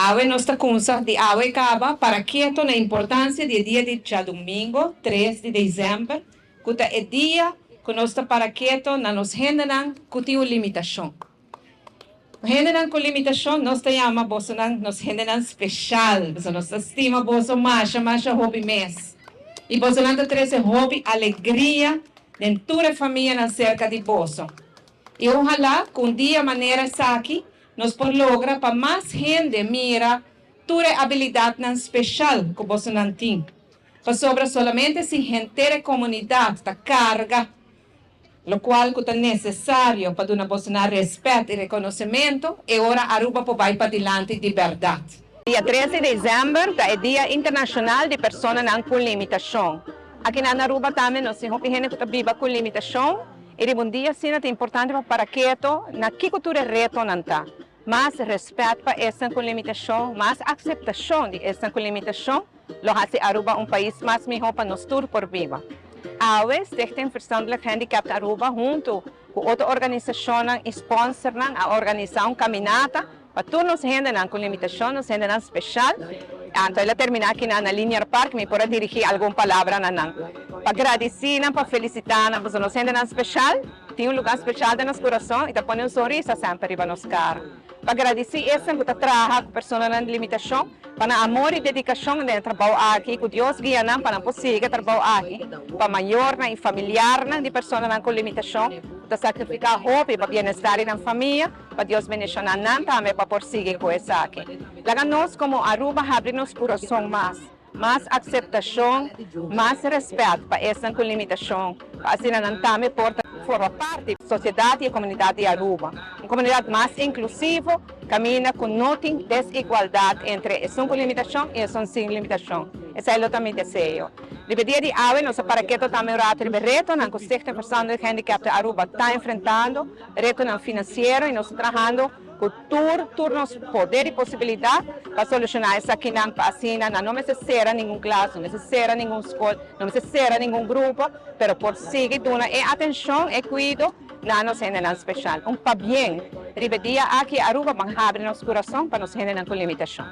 Ave nostra kunsa di ave cava para quieto na importância de dia de domingo, 3 de dezembro, kuta é dia que nós para quieto na nos hendenan kuti o limitação. Hendenan com limitação nós temos bosonan nos hendenan special, boso nós estima boso masha hobby mês. E bosonan treze hobby alegria dentro da família na cerca de boso. E ojalá com dia maneira saki nós por logra para mais gente mira tua habilidade nan especial que você não tem. Para sobra solamente se gente da comunidade da carga, lo qual é necessário para dar você respeito e reconhecimento e ora Aruba por vai para adiante de verdade. Dia 13 de dezembro é Dia Internacional de Pessoas com Limitação. Aqui na Aruba também nós temos gente que vive com limitação e um dia sim é importante para que na que cultura reto não está. Mais respeito para essa com limitação, mais aceitação de essa com limitação, lo hace Aruba um país mais melhor para nós todos por viva. A Stichting Verstandelijk Handicap Aruba, junto com outra organização, sponsor a organizar uma caminhata para todos nós gente com limitação, nós gente especial. Então, ela terminar aqui na Linear Park, me pode dirigir alguma palavra na nan. Para agradecer, para felicitar, para nós gente especial, tem lugar especial no nosso coração e põe sorriso sempre para nos cara. Para agradecer essa que trabalha com pessoas com limitação, para amor e dedicação no trabalho aqui, que Deus guia nos para conseguir trabalho aqui, para maior e familiar de pessoas com limitação, para sacrificar hobby para bem-estar na família, para Deus bendicionar nos também para prosseguir com isso aqui. Lá nós como Aruba abrimos coração mais aceitação, mais respeito para essa com limitação, para assim nós também forma parte da sociedade e comunidade de Aruba. Uma comunidade mais inclusiva, caminha com não desigualdade entre pessoas com limitação e pessoas sem limitação. Esse é o meu desejo. No dia de hoje, nós para que também o reto na Stichting Verstandelijk Handicap de Aruba está enfrentando, reto financeiro e nós trabalhando com turnos, poder e possibilidade para solucionar essa aqui na vacina. Não necessita nenhum classe, não necessita nenhum escola, não necessita nenhum grupo, mas por seguir dando atenção e cuidado na nossa gente especial. Para bem, dia aqui Aruba vai abrir nosso coração para nos gente com limitação.